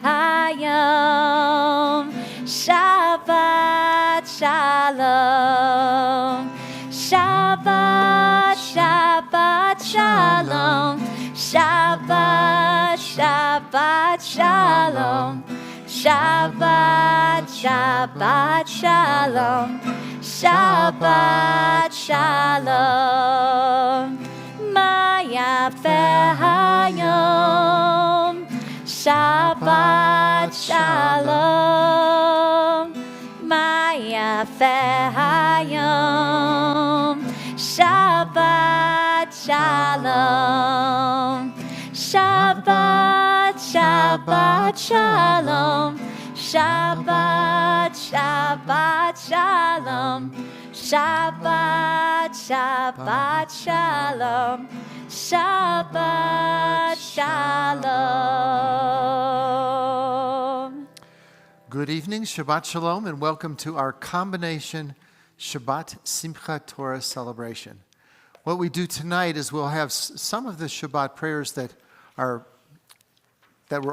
Hayom, Shabbat Shalom, Shabbat, Shabbat Shalom, Shabbat, Shabbat Shalom, Shabbat, Shabbat Shalom, Shabbat Shalom, Maya Hayom, Shabbat Shalom, Maya Hayom, Shabbat Shalom, Shabbat, Shabbat Shalom, Shabbat, Shabbat Shalom, Shabbat, Shabbat Shalom, Shabbat Shalom. Good evening, Shabbat Shalom, and welcome to our combination Shabbat Simchat Torah celebration. What we do tonight is we'll have some of the Shabbat prayers that we're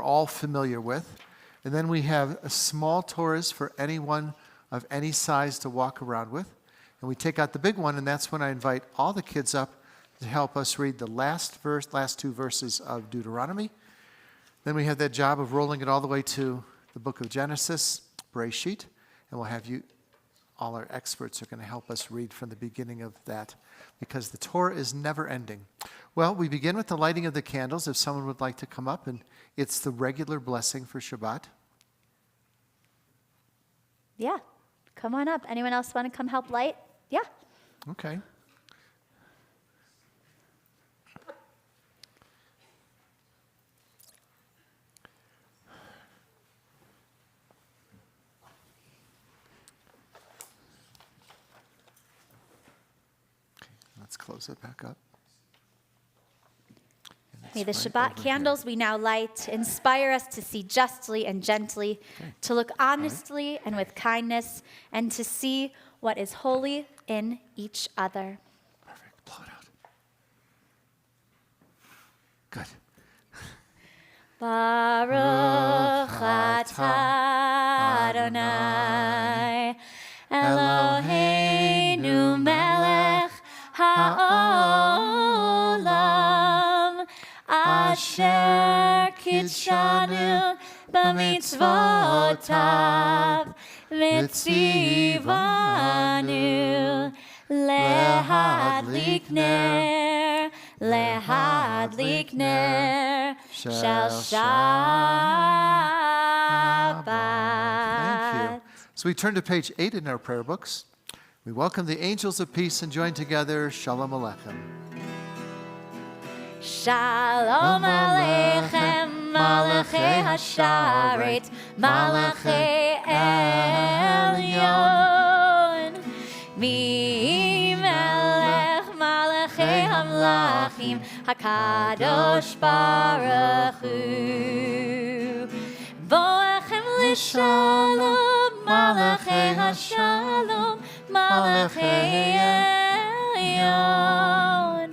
all familiar with, and then we have a small Torahs for anyone of any size to walk around with, and we take out the big one, and that's when I invite all the kids up to help us read the last two verses of Deuteronomy. Then we have that job of rolling it all the way to the book of Genesis, Bereshit, and we'll have you, all our experts are going to help us read from the beginning of that, because the Torah is never ending. Well, we begin with the lighting of the candles, if someone would like to come up, and it's the regular blessing for Shabbat. Yeah, come on up. Anyone else want to come help light? Yeah. Okay. Let's close it back up. May the Shabbat candles we now light inspire us to see justly and gently, to look honestly and with kindness, and to see what is holy in each other. Perfect. Blow it out. Good. Baruch atah Adonai Eloheinu melech ha'olam asher kitshanu b'mitzvotav v'tzivanu lehadlik ner shel Shabbat. Thank you. So we turn to page 8 in our prayer books. We welcome the angels of peace and join together. Shalom Aleichem. Shalom Aleichem, Malachei Hasharet, Malachei Elyon. Mimelech Malachei Hamlachim, Hakadosh Baruch Hu. Boachem L'Shalom, Malachei Hashalom, Malachei Elyon.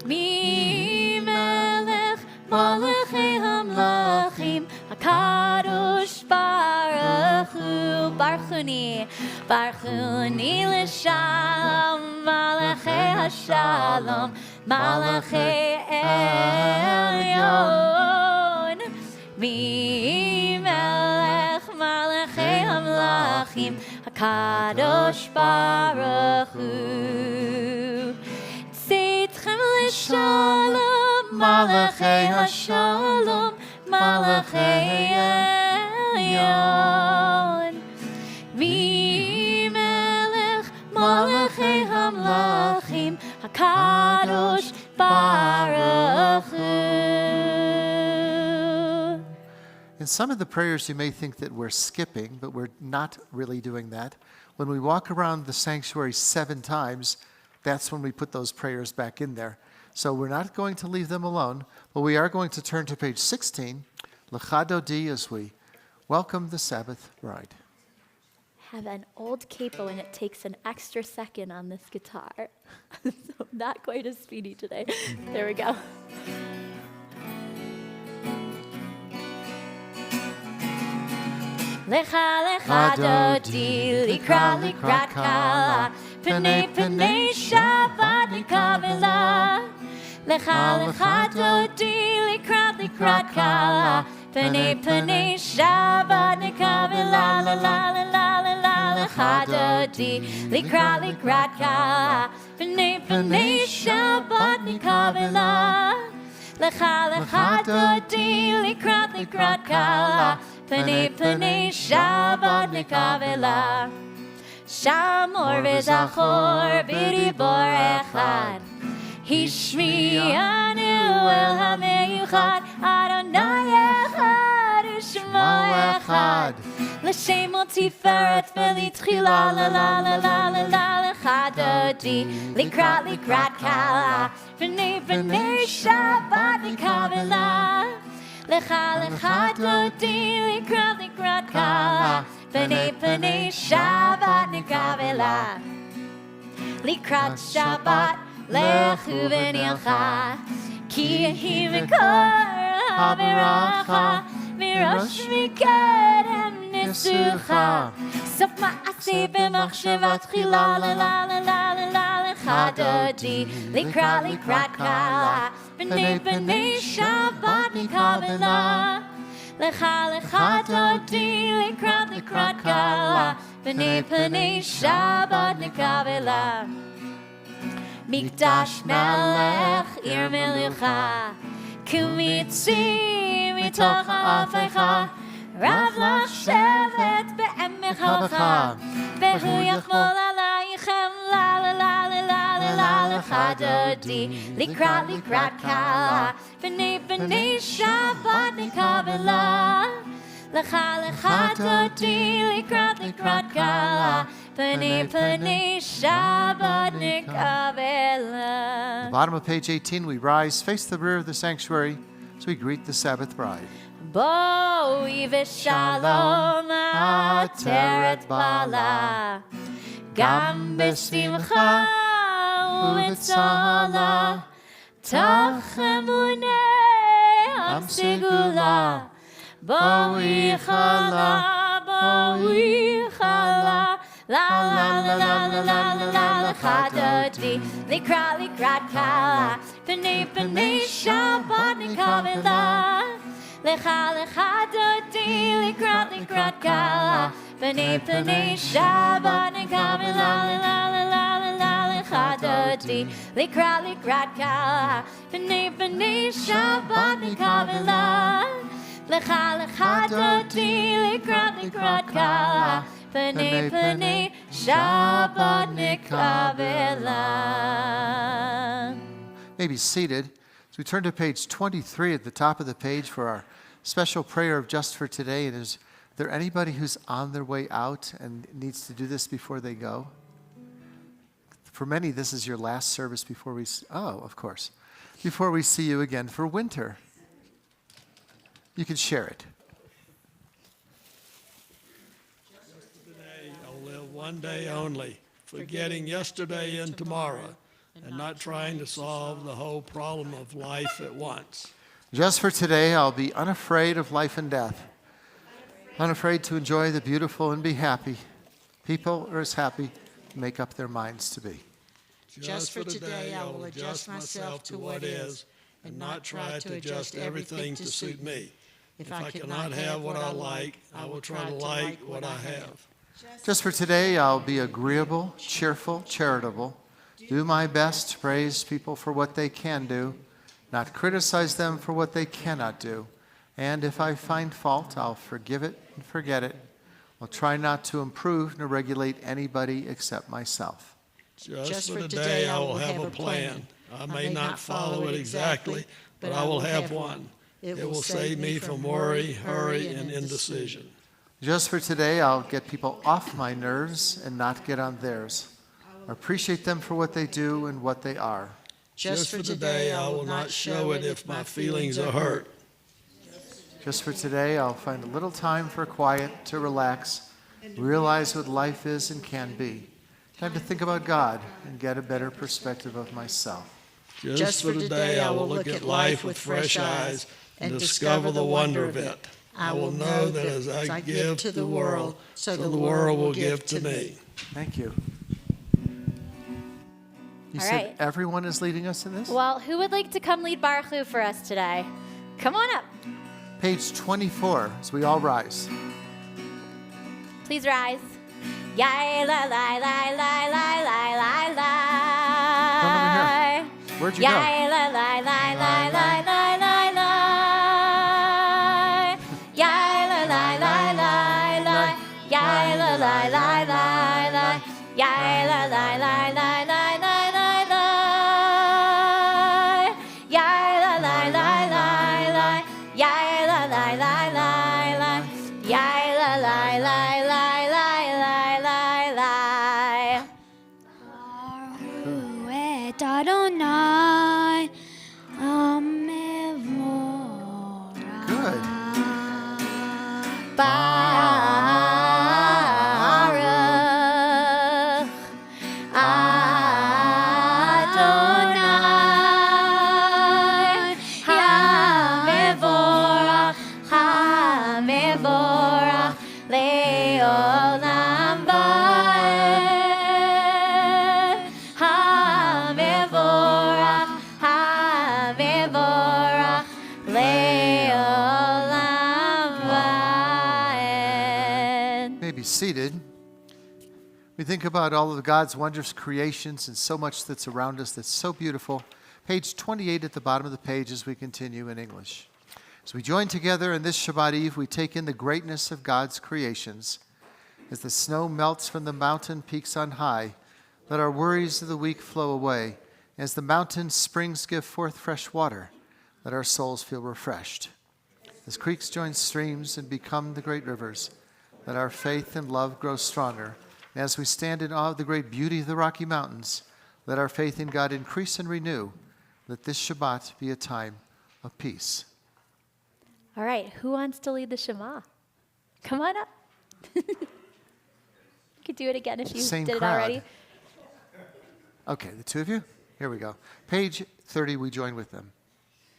Mimelech Malachei Hamlachim, Hakadosh Baruch Hu. Barchuni L'Shalom, Malachei Hashalom, Malachei Elyon. Mimelech Malachei Hamlachim, Hakadosh Baruch Hu. Tzitchem L'Shalom, Malachei Hashalom, Malachei Elyon. Mimelech Malachei Hamlachim, Hakadosh Baruch Hu. In some of the prayers, you may think that we're skipping, but we're not really doing that. When we walk around the sanctuary 7 times, that's when we put those prayers back in there. So we're not going to leave them alone, but we are going to turn to page 16, Lecha Dodi, as we welcome the Sabbath bride. Have an old capo and it takes an extra second on this guitar. So not quite as speedy today. There we go. Lecha lecha dodi likrat kala Pnei pnei Shabbat nikavela Lecha lecha dodi likrat kala Pnei pnei Shabbat nikavela la la la la la la Lecha dodi likrat kala Pnei pnei Shabbat nikavela Lecha lecha dodi likrat kala Pnei pnei Shabbat nikavela Shamor v'zachor b'ribor echad Hishmi'anu el ha'meyuchad Adonai echad u'shmo echad L'shem tiferet v'litchila la la la la la la Lecha dodi likrat kala Pnei pnei Shabbat nikavela Lecha lecha dodi likrat kala Pnei pnei Shabbat nikavela Likrat Shabbat lechu v'nilcha Ki yehi v'kor ha'veracha Mirosh mikedem nisucha Sof ma'aseh b'machshava tchila la la la la la la Lecha dodi likrat kala Pnei pnei Shabbat nikavela Lecha lecha dodi likrat kala Pnei pnei Shabbat nikavela Mikdash melech ir melucha Kumitzi mitoch ha'afecha Rav l'shevet be'emechocha Vehu yachmol alaychem la la la la la la la Lecha dodi likrat kala Pnei pnei Shabbat nikavela Lecha dodi likrat kala Pnei pnei Shabbat nikavela. Bottom of page 18, we rise, face the rear of the sanctuary as we greet the Sabbath bride. Boi v'shalom ateret bala Gam b'simcha u'b'tzala Tachem unei am-segula Boi chala La la la la la la la la Lecha dodi likrat kala Pnei pnei Shabbat nikavela Lecha dodi likrat kala Pnei pnei Shabbat nikavela la la la la la la Lecha dodi likrat kala Pnei pnei Shabbat nikavela Lecha dodi likrat kala Pnei pnei Shabbat nikavela. May be seated. As we turn to page 23 at the top of the page for our special prayer of Just for Today. And is there anybody who's on their way out and needs to do this before they go? For many, this is your last service before we, of course, before we see you again for winter. You can share it. I'll live one day only, forgetting yesterday and tomorrow, and not trying to solve the whole problem of life at once. Just for today, I'll be unafraid of life and death, unafraid to enjoy the beautiful and be happy. People are as happy to make up their minds to be. Just for today, I will adjust myself to what is, and not try to adjust everything to suit me. If I cannot have what I like, I will try to like what I have. Just for today, I'll be agreeable, cheerful, charitable, do my best to praise people for what they can do, not criticize them for what they cannot do. And if I find fault, I'll forgive it and forget it. I'll try not to improve nor regulate anybody except myself. Just for today, I will have a plan. I may not follow it exactly, but I will have one. It will save me from worry, hurry, and indecision. Just for today, I'll get people off my nerves and not get on theirs. I appreciate them for what they do and what they are. Just for today, I will not show it if my feelings are hurt. Just for today, I'll find a little time for quiet, to relax, realize what life is and can be. Time to think about God and get a better perspective of myself. Just for today, I will look at life with fresh eyes and discover the wonder of it. I will know that as I give to the world, so the world will give to me. Thank you. You All said right. everyone is leading us in this? Well, who would like to come lead Baruch Hu for us today? Come on up. Page 24, as we all rise. Please rise. Yai la la la la la la la la. Come over here. Where'd you go? Yai la la la la la la la la. Yai la la la la la. Yai la la la la la. Yai la la la la la la la la. Yai la la la la la. Yai la la la la la. Yai la la la la la la la la. Baruch et Adonai, Amevorah. Good. Baruch Adonai, Hamevorach, Hamevorach, Leolam Vael. Hamevorach, Hamevorach, Leolam Vael. May be seated. We think about all of God's wondrous creations and so much that's around us that's so beautiful. Page 28 at the bottom of the page as we continue in English. As we join together in this Shabbat Eve, we take in the greatness of God's creations. As the snow melts from the mountain peaks on high, let our worries of the week flow away. As the mountain springs give forth fresh water, let our souls feel refreshed. As creeks join streams and become the great rivers, let our faith and love grow stronger. And as we stand in awe of the great beauty of the Rocky Mountains, let our faith in God increase and renew. Let this Shabbat be a time of peace. All right, who wants to lead the Shema? Come on up. You could do it again if you Same did it crowd. already. Okay, the two of you? Here we go. Page 30, we join with them.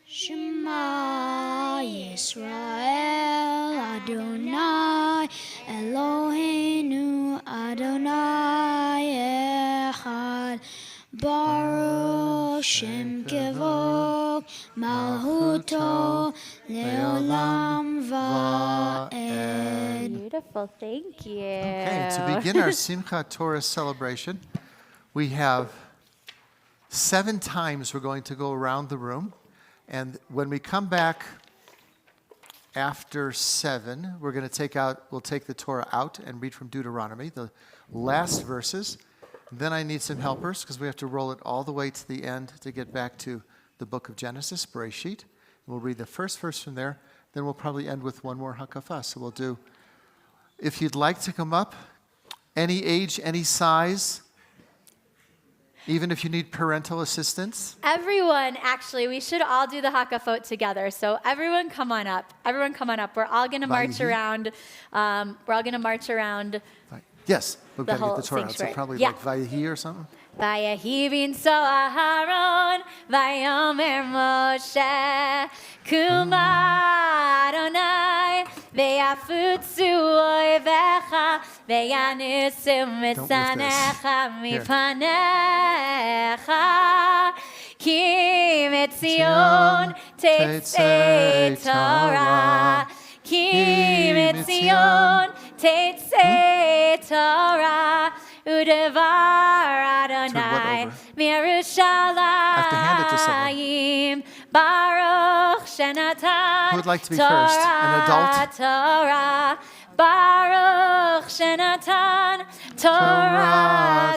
Shema Yisrael Adonai Eloheinu Adonai Echad Baruch Shem Kevod Malchuto Leolam Vaed. Beautiful, thank you. Okay, to begin our Simchat Torah celebration, we have 7 times we're going to go around the room. And when we come back after 7, we'll take the Torah out and read from Deuteronomy, the last verses. Then I need some helpers because we have to roll it all the way to the end to get back to the book of Genesis, Bereshit. We'll read the first verse from there. Then we'll probably end with one more hakafah. So we'll do, if you'd like to come up, any age, any size, even if you need parental assistance. Everyone, actually, we should all do the Hakafot together. So everyone come on up. Everyone come on up. We're all going to march around. Yes, we've got to get whole the Torah out. So sanctuary. probably Yeah. like Vayehi or something. Vayehi binso Aharon, Vayomer Moshe, Kuma Adonai, Veyafutzu oivecha, Veyanusu mitzanecha mipanecha, Ki mitzion tetzei Torah, Ki mitzion tetzei Torah, Udevar Adonai, Mirushalayim, Baruch Shenatan, Who would like to be first? An adult? Torah, Baruch Shenatan, Torah,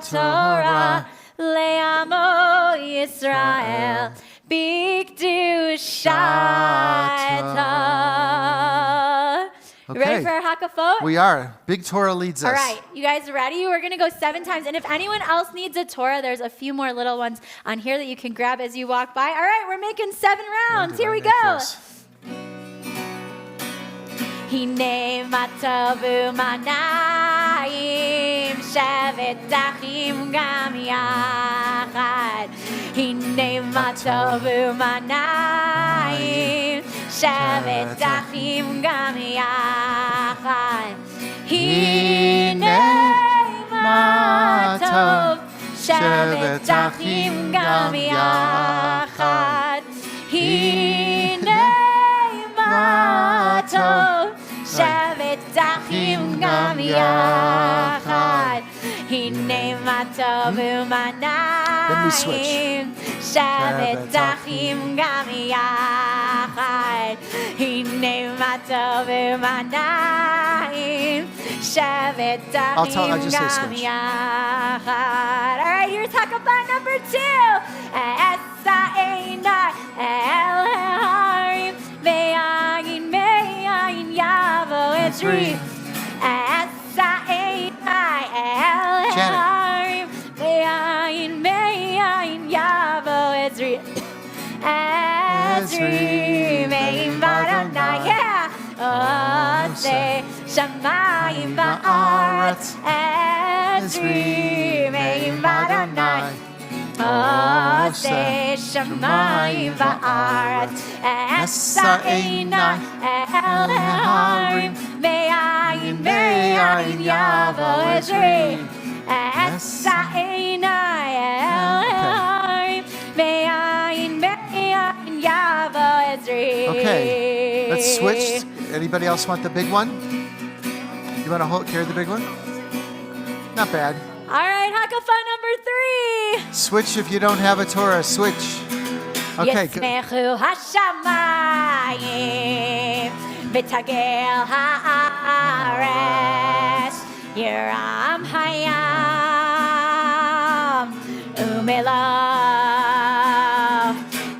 Le'amo Yisrael, Big Torah. You ready for our hakaphot? We are. Big Torah leads us. All right, you guys ready? We're going to go 7 times. And if anyone else needs a Torah, there's a few more little ones on here that you can grab as you walk by. All right, we're making 7 rounds. Here we go. Hine matavu manayim shevet achim gam yachad. Hine matavu manayim shevet achim gam yachad. Hine matov shevet achim gam yachad. Hine matov shevet achim gam yachad. Hine matov u'manayim shevet achim gam yachad. Hine matov u'manayim shevet achim gam yachad. All right, here's hakaphot number 2. Esa einai el harim ve'ayin me'ayin yavo ezri. Esa einai el harim ve'ayin me'ayin yavo ezri. Ezri me'im v'adonai, yeah. Oseh shamayim va'aretz. Ezri me'im v'adonai. Oseh shamayim va'aretz. Esa einai el harim ve'ayin me'ayin yavo ezri. Esa einai el harim ve'ayin me'ayin yavo ezri. Okay, let's switch. Anybody else want the big one? You want to carry the big one? Not bad. All right, hakaphot number 3. Switch if you don't have a Torah. Switch. Okay, good. Yismechu hashamayim v'tagel haaretz yiram hayam umelav.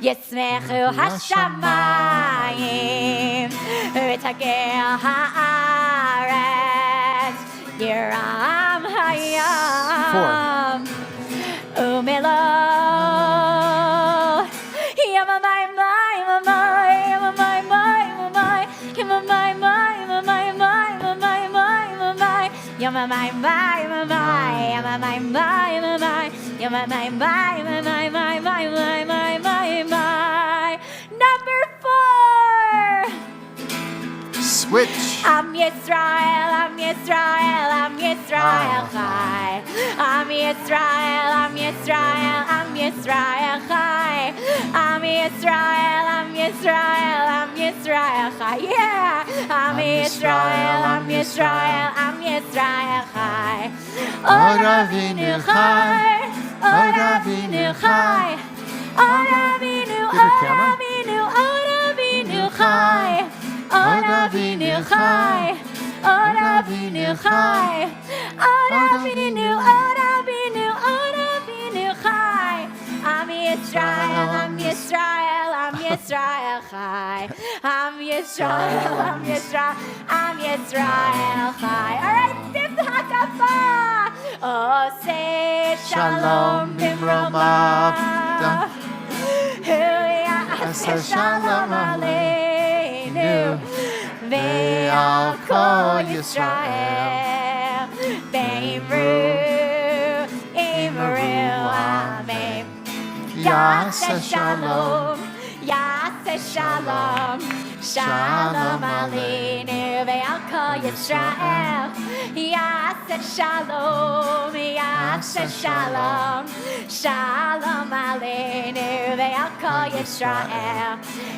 Yismechu hashamayim v'tagel haaretz yiram hayam umelav. Number 4. Switch. I'm Yisrael, I'm Yisrael, I'm Yisrael Chai. I'm Yisrael, I'm Yisrael, I'm Yisrael Chai. I'm Yisrael, I'm Yisrael, I'm Yisrael Chai. Yeah, I'm Yisrael, I'm Yisrael, I'm Yisrael Chai. Od Avinu Chai, Od Avinu Chai. Od Avinu, Od Avinu, Od Avinu Chai. Od Avinu Chai, Od Avinu Chai, Od Avinu, Od Avinu, Od Avinu Chai. I'm Yisrael, I'm Yisrael, I'm Yisrael Chai. I'm Yisrael, I'm Yisrael, I'm Yisrael Chai. All right, 5th hakaphot. Oseh shalom bimromav. Oseh shalom aleinu. Ve'al kol Yisrael, ve'imru, imru, amen. Yaseh shalom, Yaseh shalom, shalom aleinu, ve'al kol Yisrael. Yaseh shalom, Yaseh shalom, shalom aleinu, ve'al kol Yisrael.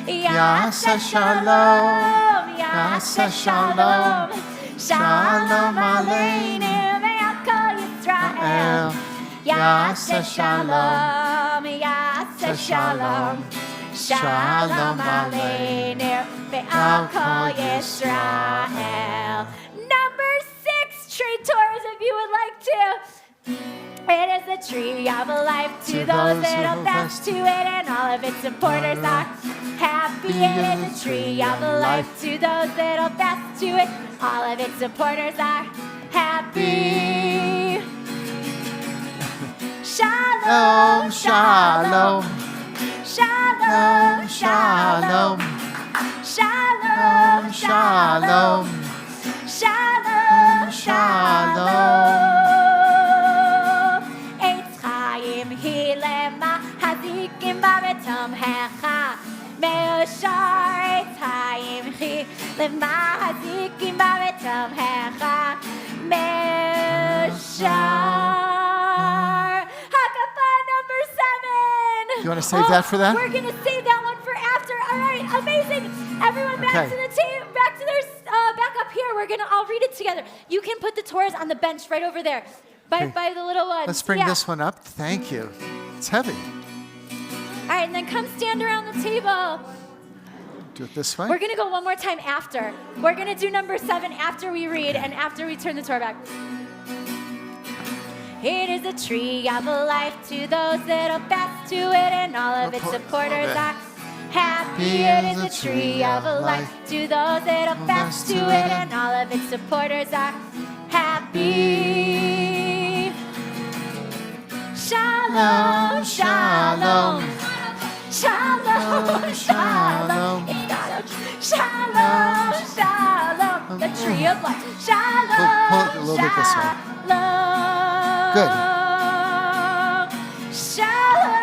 Yaseh shalom, Yaseh shalom, shalom aleinu, ve'al kol Yisrael. Yaseh shalom, Yaseh shalom, shalom aleinu, ve'al kol Yisrael. Number 6, trade Torahs if you would like to. It is the tree of life to those that hold fast to it, and all of its supporters are happy. It is a tree of life to those that hold fast to it. All of its supporters are happy. Shalom, shalom. Shalom, shalom. Shalom, shalom. Shalom, shalom. Eitz chaim hi lema hadikim b'tomhecha. Me'oshar eitz chaim hi lema hadikim b'tomhecha. Me'oshar. Hakafah number 7. You want to save that for that? We're going to save that one for after. All right, amazing. Everyone back to the team, back to their, back up here. I'll read it together. You can put the Torahs on the bench right over there by the little ones. Let's bring this one up. Thank you. It's heavy. All right, and then come stand around the table. Do it this way. We're going to go one more time after. We're going to do number 7 after we read and after we turn the Torah back. It is a tree of life to those that hold fast to it, and all of its supporters are happy. It is a tree of life to those that hold fast to it, and all of its supporters are happy. Shalom, shalom. Shalom, shalom. Shalom, shalom. The tree of life. Shalom, pull it a little bit this way. shalom. Good. Shalom.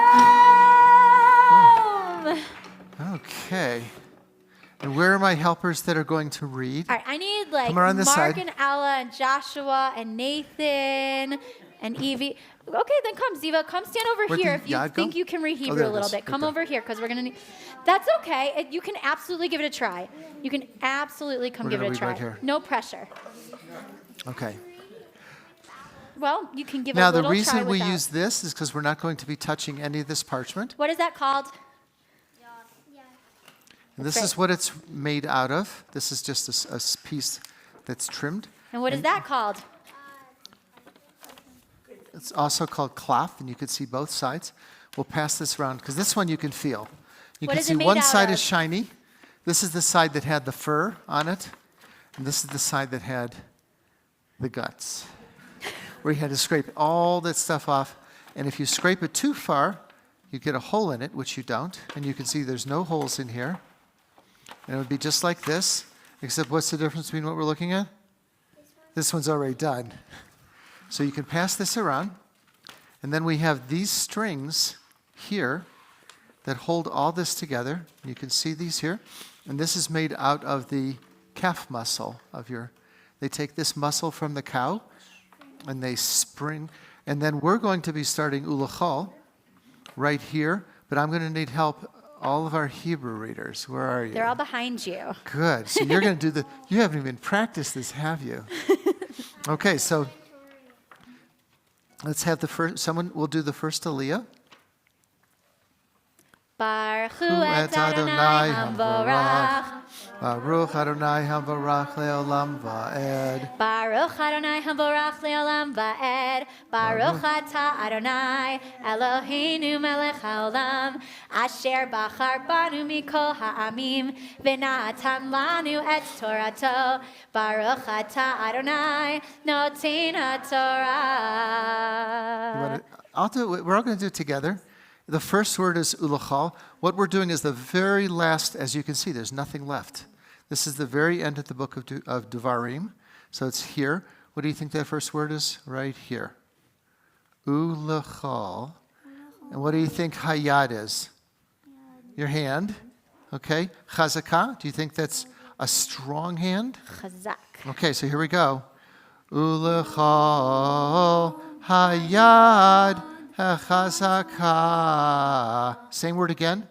Okay. And where are my helpers that are going to read? All right, I need like Come around this Mark side. and Ella and Joshua and Nathan and Evie. Okay, then come, Ziva. Come stand over Where'd here the if you yad think go? you can read Oh, Hebrew there a it little is. bit. Right Come there. over here because we're going to need... That's okay. You can absolutely give it a try. You can absolutely come We're give it gonna a read try. right here. No pressure. Okay. Well, you can give Now, a the little try reason we without. use this is because we're not going to be touching any of this parchment. What is that called? And this That's is what it's made out of. This is just a piece that's trimmed. And what is that called? It's also called cloth, and you can see both sides. We'll pass this around because this one you can feel. You What can is see it made one out side of? is shiny. This is the side that had the fur on it, and this is the side that had the guts, where you had to scrape all that stuff off. And if you scrape it too far, you get a hole in it, which you don't. And you can see there's no holes in here. And it would be just like this, except what's the difference between what we're looking at? This one's already done. So you can pass this around. And then we have these strings here that hold all this together. You can see these here. And this is made out of the calf muscle of your... They take this muscle from the cow, and they spring. And then we're going to be starting Ulachal right here. But I'm going to need help, all of our Hebrew readers. Where are you? They're all behind you. Good. So you're going to do the... You haven't even practiced this, have you? Okay, so... Let's have the first, someone will do the first Aliyah. Baruch hu et Adonai hamvorach. Baruch Adonai hamvarach leolam va'ed. Baruch Adonai hamvorach leolam va'ed. Baruch ata Adonai Eloheinu melech haolam. Asher bachar banu mikol ha'amim. V'natan lanu et Torato. Baruch ata Adonai noten ha'Torah. We're all going to do it together. The first word is ulachal. What we're doing is the very last, as you can see, there's nothing left. This is the very end of the book of Devarim. So it's here. What do you think that first word is? Right here. Ulachal. And what do you think hayad is? Your hand. Okay. Chazakah. Do you think that's a strong hand? Chazak. Okay, so here we go. Ulachal hayad hachazakah. Same word again.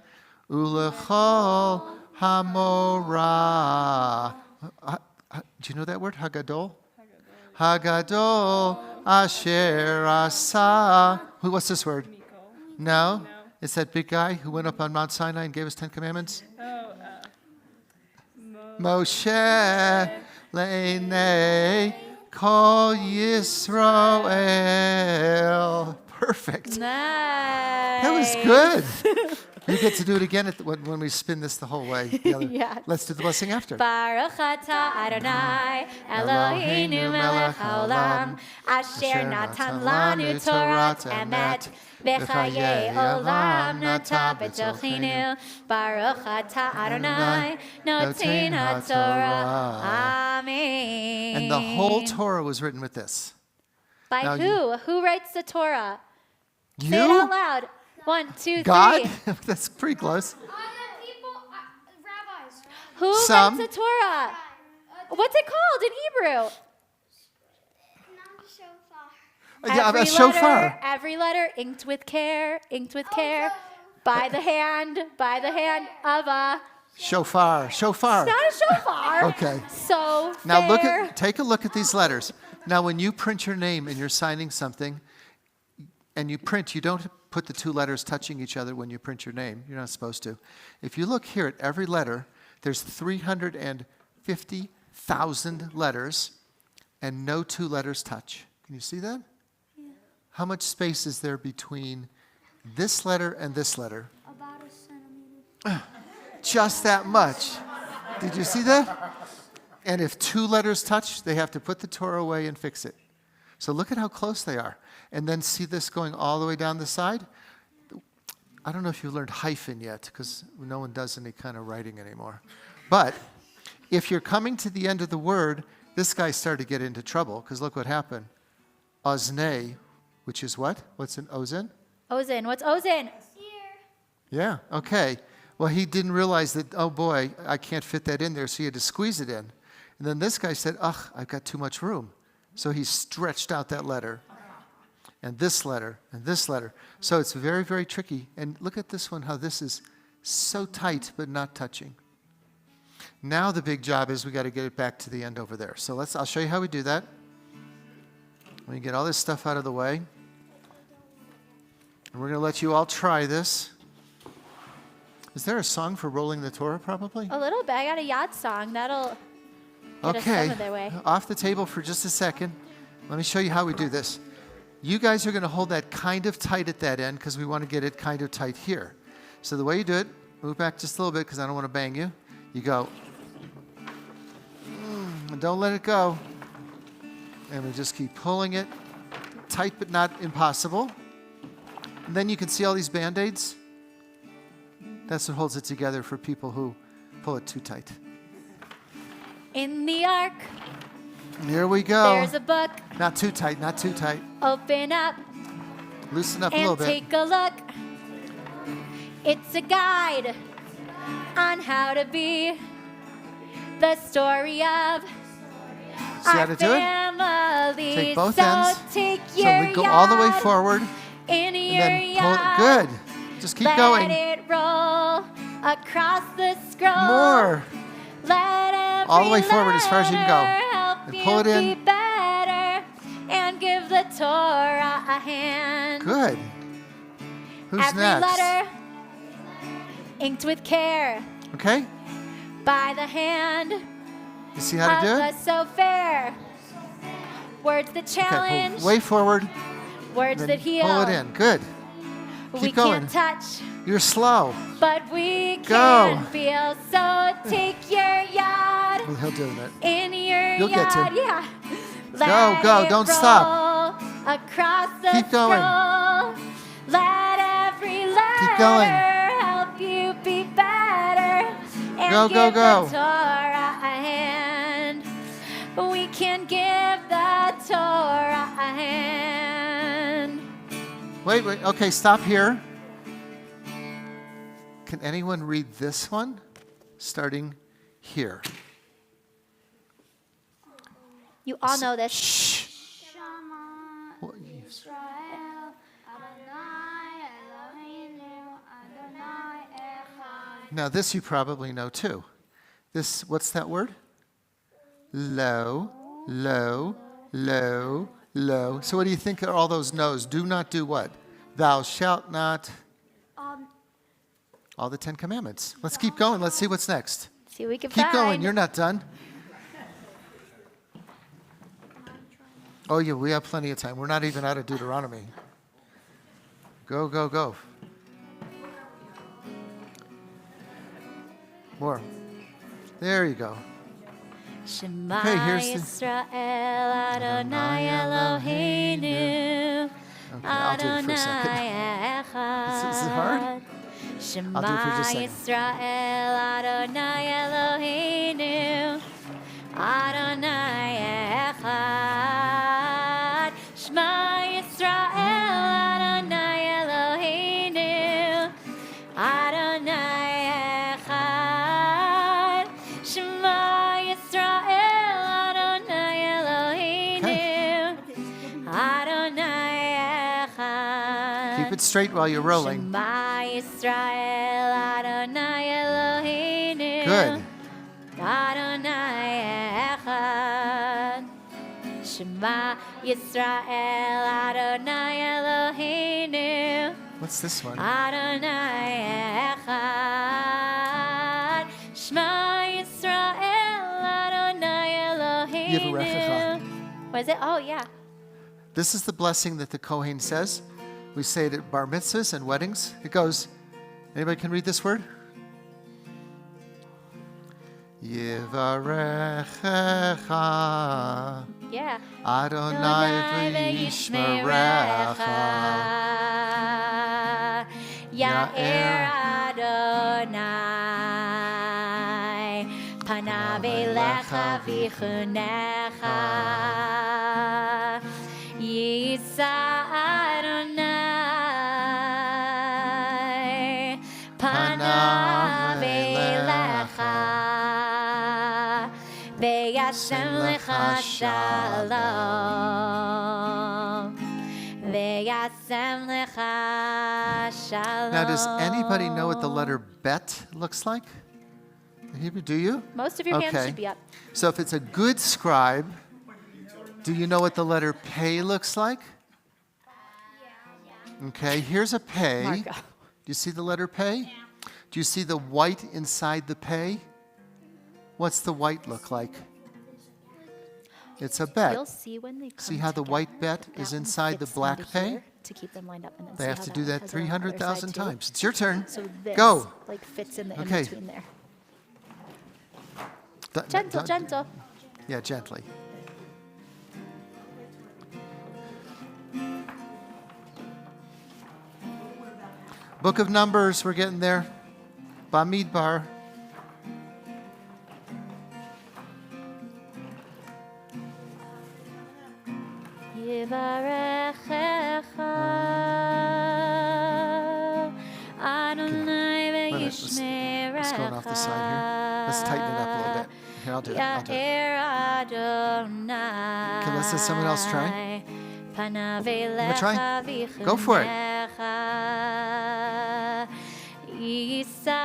Ulachal hamorah. Do you know that word? Hagadol? Hagadol asher asa. What's this word? No? It's that big guy who went up on Mount Sinai and gave us 10 Commandments? Moshe Leinei Kol Yisrael. perfect. Nice. That was good. You get to do it again when we spin this the whole way. Yes. Let's do the blessing after. Baruch atah Adonai Eloheinu melech haolam asher natan lanu Torat emet v'chayei olam nata b'tochinu Baruch atah Adonai noten haTorah. Amen. And the whole Torah was written with this. By Now who? Who writes the Torah? You? Say it out loud. 1, 2, 3. God? That's pretty close. Rabbis. Who Some. writes the Torah? What's it called in Hebrew? Yeah, a shofar. Every letter inked with care, by the hand of a. Shofar. Shofar. It's not a shofar. Okay. So Now fair. take a look at these letters. Now when you print your name and you're signing something, and you print, you don't put the two letters touching each other when you print your name. You're not supposed to. If you look here at every letter, there's 350,000 letters, and no two letters touch. Can you see that? Yeah. How much space is there between this letter and this letter? About a centimeter. Just that much. Did you see that? And if two letters touch, they have to put the Torah away and fix it. So look at how close they are. And then see this going all the way down the side? I don't know if you learned hyphen yet, because no one does any kind of writing anymore. But if you're coming to the end of the word, this guy started to get into trouble, because look what happened. Oznei, which is what? What's an ozen? Ozen. What's Ozen? Yeah, okay. Well, he didn't realize that, oh boy, I can't fit that in there, so he had to squeeze it in. And then this guy said, ugh, I've got too much room. So he stretched out that letter, and this letter, and this letter. So it's very, very tricky. And look at this one, how this is so tight but not touching. Now the big job is we got to get it back to the end over there. So I'll show you how we do that. Let me get all this stuff out of the way. And we're going to let you all try this. Is there a song for rolling the Torah, probably? A little bit. I got a yad song. That'll get us some of their way. Off the table for just a second. Let me show you how we do this. You guys are going to hold that kind of tight at that end because we want to get it kind of tight here. So the way you do it, move back just a little bit because I don't want to bang you. You go, and don't let it go. And we just keep pulling it, tight but not impossible. And then you can see all these Band-Aids. That's what holds it together for people who pull it too tight. In the ark, Here we go. there's a book. Not too tight, not too tight. Open up Loosen up a little and bit. take a look. It's a guide on how to be the story of See how our to do it? family. Take both so ends. take So your we go all the way yard forward in and your then pull it. yard. Good. Just keep Let going. it roll across the scroll. More. Let every All the way forward as far as you can go. letter help And you pull it in. be better and give the Torah a hand. Good. Who's Every next? letter inked with care Okay. by the hand You see how to do of it? the so fair. Words that Okay. challenge, Pull way forward. words Then that heal. pull it in. Good. We Keep going. can't touch, You're slow. but we Go. can feel. So take your yard Well, he'll do it. in your You'll get yard. to. Yeah. Go. It Don't stop. roll Across the Keep going. scroll. Let every letter going. help you be better. And Go, give go. the Torah a hand. We can give the Torah a hand. Wait. Okay, stop here. Can anyone read this one? Starting here. You all know this. Shh. Shama What- Israel, Adonai Eloheinu, Adonai Echad. Now this you probably know too. What's that word? Low, low, low, low. So what do you think are all those no's? Do not do what? Thou shalt not. All the 10 commandments. Let's keep going. Let's see what's next. See what we can Keep find. going. You're not done. Oh yeah, we have plenty of time. We're not even out of Deuteronomy. Go, go, go. More. There you go. Shema Okay, here's the- Yisrael Adonai Eloheinu. Okay, I'll do it for a second. Adonai Echad. This is hard? Shema I'll do it for just a second. Yisrael Adonai Eloheinu. Adonai Echad. Shema Yisrael Adonai Eloheinu. Adonai Echad. Shema Yisrael Adonai Eloheinu. Adonai Echad. Keep it straight while you're rolling. Shema Yisrael Adonai Eloheinu. Good. Adonai Echad. Shema Yisrael Adonai Eloheinu. What's this one? Adonai Echad. Shema Yisrael Adonai Eloheinu. You have a rechacha. What is it? Oh, yeah. This is the blessing that the Kohen says. We say it at bar mitzvahs and weddings. It goes, anybody can read this word? Yivarechecha Yeah. Adonai v'yishmerecha. Ya'er Adonai panav elecha v'chunecha. Yisa Adonai panav elecha ve'yashem lecha shalom. Ve'yasem lecha shalom. Now, does anybody know what the letter bet looks like? In Hebrew, do you? Most of your hands Okay. should be up. So if it's a good scribe, do you know what the letter pay looks like? Okay, here's a pay. Marco. Do you see the letter pay? Do you see the white inside the pay? What's the white look like? It's a bet. You'll see when they come See how the white together, bet that is one inside the fits black into pay? here to keep them lined up, and then They see have how to do that has it on the other side 300,000 too? times. It's your turn. So this Go. like fits in the Okay. in between there. Gentle, Gentle. Yeah, gently. Book of Numbers, we're getting there. Bamidbar. Yivarechecha Adonai Wait a minute, let's go off the side here. Let's tighten it up a little bit. Here, I'll do it. I'll do it. Ya'er Adonai. Okay, let's let someone else try. Panav Wanna try? elecha Go for it. v'chunecha. Yisa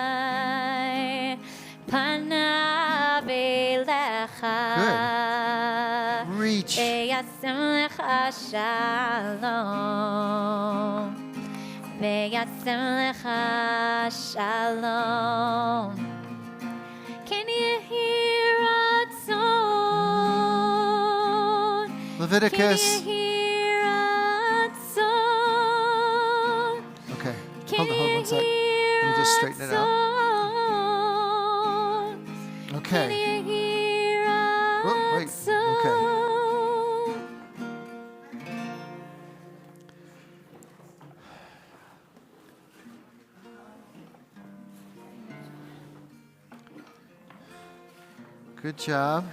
Adonai panav elecha. Reach. Ve'yasem lecha shalom. Ve'yasem lecha shalom. Can you hear a song? Leviticus. Can you hear a song? Okay. Can Hold on you one sec. hear Let me just a straighten it out. song? Okay. Can you hear a Whoa, wait. song? Okay. Good job.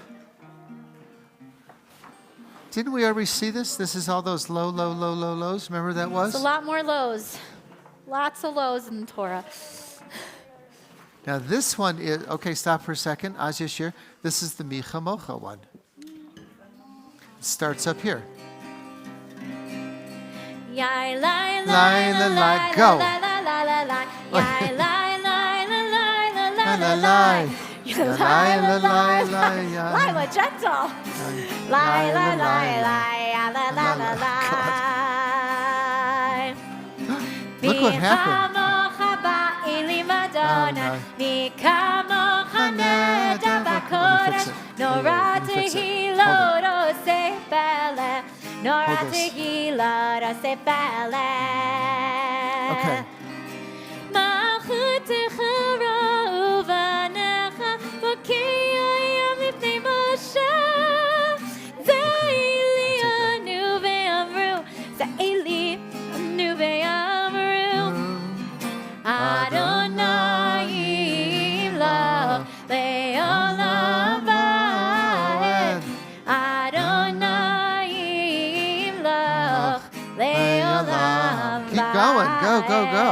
Didn't we already see this? This is all those low, low, low, low, lows. Remember that was? It's a lot more lows. Lots of lows in the Torah. Now this one is, okay, stop for a second. Azishir, this is the Micha Mocha one. It starts up here. Yai lai Lai, lai la, la la, lai go. la la la la la. Yai lai lai la lai la la La, la la, la. la. Yai La, lai la, la la, lai la, la. ya. Lila, gentle. Lai la lai lai la la la la. Look what happened. V'chamocha ba'ili Madonna, Oh, v'chamocha neda Let me b'kodesh, fix it. nora Let me fix it. tehi Hold lo rosei pele, Hold this. Okay. Adonai lo leolam vaed. Adonai lo leolam vaed. Keep going. Go, go, go.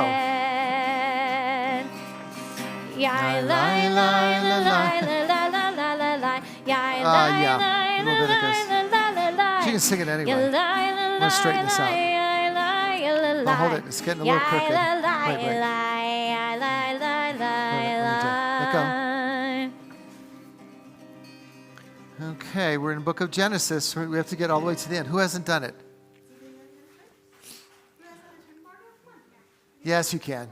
Yai lai lai la lai la la la la la la. Yai lai yeah. lai A little bit of la this. la la la la. She can sing it anyway. I'm gonna straighten this out. Oh, hold it. It's getting a little crooked. Wait, wait. Let go. Okay, we're in the book of Genesis. We have to get all the way to the end. Who hasn't done it? Yes, you can.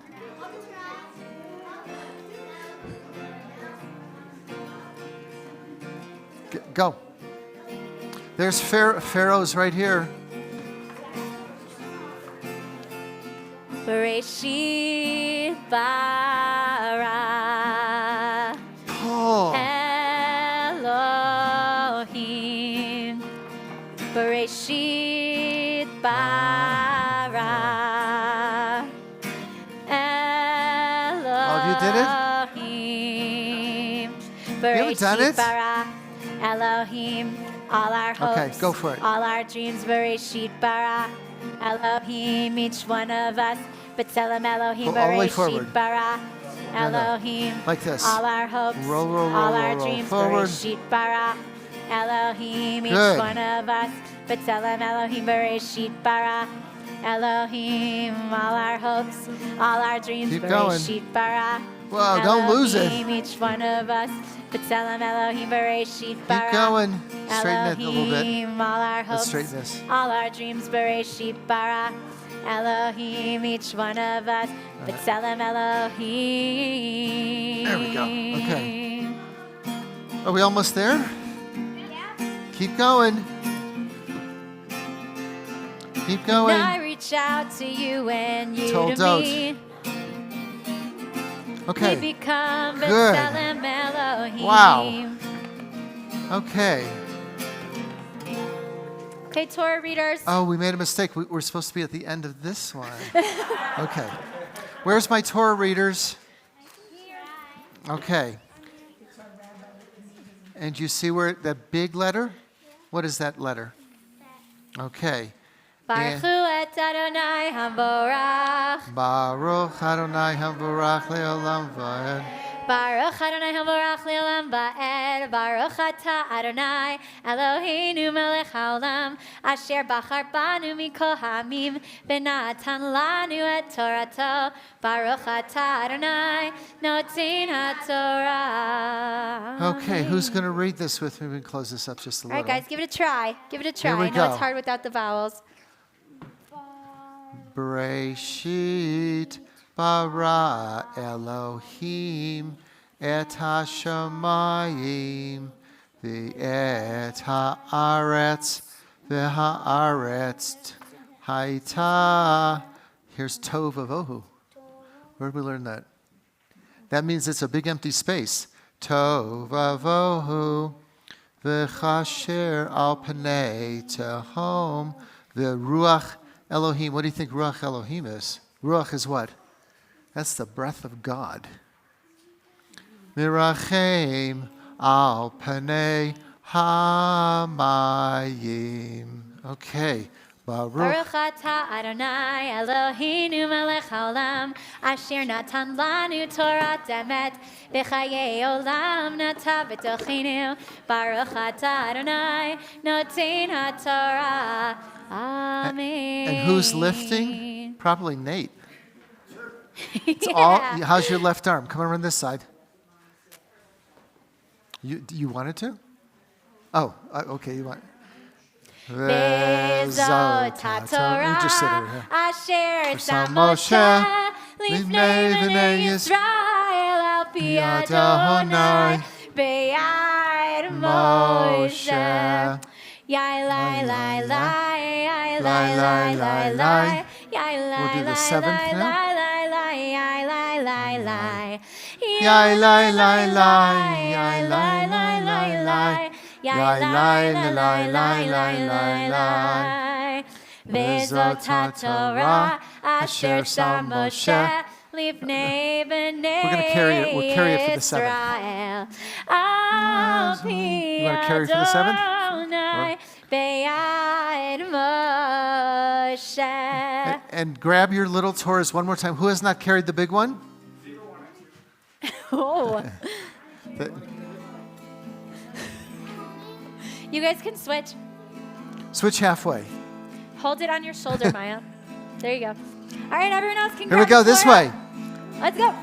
Go. There's Pharaoh's right here. Bereshit bara Pull. Elohim. Bereshit bara Elohim. All of you did it? haven't done it? Bereshit bara Elohim. All our hopes, Okay, go for it. all our dreams, Bereshit bara Elohim, each one of us. B'Tselem Elohim, Go all the way Bereshit forward. bara No, no. Elohim. Like this. All our hopes, Roll, roll, roll, all roll, our roll. dreams, Forward. Bereshit bara Elohim, each Good. one of us. B'Tselem Elohim, Bereshit bara Elohim. All our hopes, all our dreams, Keep going. Bereshit bara Whoa, don't lose it. Elohim, each one of us. B'Tselem Elohim, Bereshit bara Keep going. Straighten it a little bit. Elohim, all our hopes, Let's straighten this. all our dreams, Bereshit bara Elohim, each one of us. B'Tselem Elohim. There we go. Okay. Are we almost there? Keep going. Keep When going. I reach out to you and you Told to out. me, we Okay. become Good. B'Tselem Elohim. Wow. Okay. Okay, Torah readers. Oh, we made a mistake. We're supposed to be at the end of this one. Okay. Where's my Torah readers? Okay. And you see where that big letter? What is that letter? Okay. Baruch hu et Adonai Hamborach. Baruch Adonai Hamvorach Leolam Vaed. Baruch Adonai Hamborach Leolam Va'ed. Baruch Ata Adonai Eloheinu Melech Haolam. Asher Bachar Banu Mikol Hamim V'natan Lanu et Torato. Baruch Ata Adonai Notin HaTorah. Okay, who's going to read this with me? We can close this up just a All little. right, guys, give it a try. Give it a try. Here we I know it's go. hard without the vowels. Bereshit bara Elohim et hashamayim ve'et haaretz ve'haaretz haita. Here's tov avohu. Where did we learn that? That means it's a big empty space. Tov avohu v'chasher al panei tehom ve'ruach Elohim. What do you think Ruach Elohim is? Ruach is what? That's the breath of God. Mirachem al panei hamayim. Okay. Baruch. Baruch Ata Adonai Eloheinu Melech Haolam Asher Natan Lanu Torah Emet V'chayei Olam Nata B'tochinu Baruch Ata Adonai Notin HaTorah. Amen. And who's lifting? Probably Nate. It's Yeah. all. How's your left arm? Come on this side. You wanted to? Oh, okay. You want. Bezot HaTorah You just sit over here. Asher Sam Sam Moshe Moshe Livnei Livnei Bnei Bnei Yisrael Al Pi Adonai Beyad Moshe. Yai lai lai lai lie, lie, lie, lie. We'll do the seventh now. Yai, lie, lie, lie, yai, lie, lie, lie, lie. Yai, lie, lie, lie, lie, lie, lie. Vezot HaTorah asher sham Moshe lifnei b'nei We're gonna carry it. We'll carry it for the seventh. Israel. Al pi You wanna carry for the seventh? Adonai be'yad Moshe. And grab your little Torahs one more time. Who has not carried the big one? Oh, The- you guys can switch. Switch halfway. Hold it on your shoulder, Maya. There you go. All right, everyone else can Here we grab go, the this Torah. way. Let's go.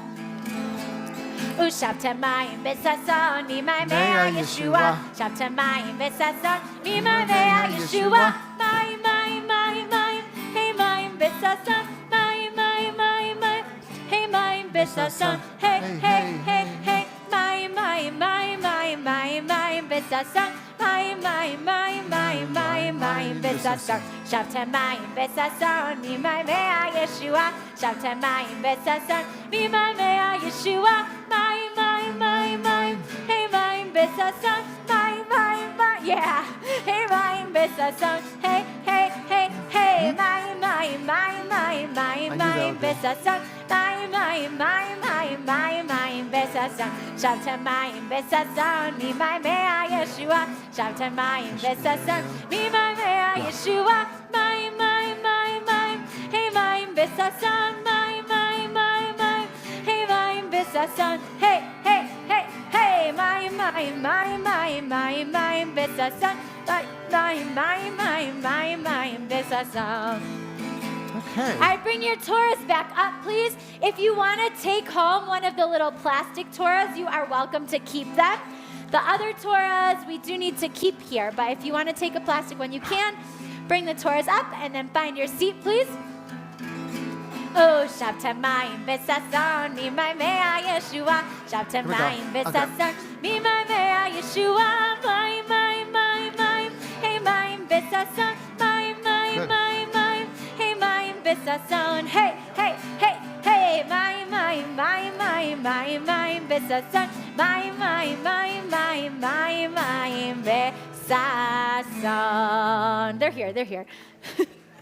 Shabtamayim b'sason mimai mea Yeshua. Shabtamayim b'sason mimai mea Yeshua. Mayim, mayim, mayim, mayim. Hey, mayim b'sason. Mayim, mayim, mayim, mayim. Hey, mayim b'sason. Hey, hey, hey, hey. Mayim, mayim, mayim, mayim, mayim, mayim b'sason. Mayim, mayim, mayim, mayim, mayim, mayim b'sason. Shabtamayim b'sason mimai mea Yeshua. Shabtamayim b'sason mimai mea Yeshua. Mayim, mayim, mayim, mayim. Hey, mayim b'sason. Mayim, mayim, mayim. Yeah. Hey, mayim b'sason. Hey, hey, hey, hey. Mayim, mayim, mayim, mayim, mayim, mayim b'sason. Mayim, mayim, mayim, mayim, mayim, mayim b'sason. Shabtamayim b'sason mimai mea Yeshua. Shabtamayim b'sason mimai mea Yeshua. Mayim, mayim, mayim, mayim. Hey, mayim b'sason. Mayim, mayim, mayim, mayim. Hey, mayim b'sason. Hey, hey, hey, hey. Mayim, mayim, mayim, mayim, mayim, mayim b'sason. Mayim, mayim, mayim, mayim, mayim b'sason. Okay. All right, bring your Torahs back up, please. If you want to take home one of the little plastic Torahs, you are welcome to keep them. The other Torahs we do need to keep here, but if you want to take a plastic one, you can. Bring the Torahs up and then find your seat, please. Oh, Shabtamayim b'sason mimai mea Yeshua. Shabtamayim Here we go. b'sason mimai mea Yeshua. Mayim, mayim, mayim, mayim. Hey, mayim b'sason. Mayim, mayim, Good. mayim, mayim. Hey, mayim b'sason. Hey, hey, hey, hey. Mayim, mayim, mayim, mayim, mayim, mayim b'sason. Mayim, mayim, mayim, mayim, mayim, mayim b'sason. They're here. They're here.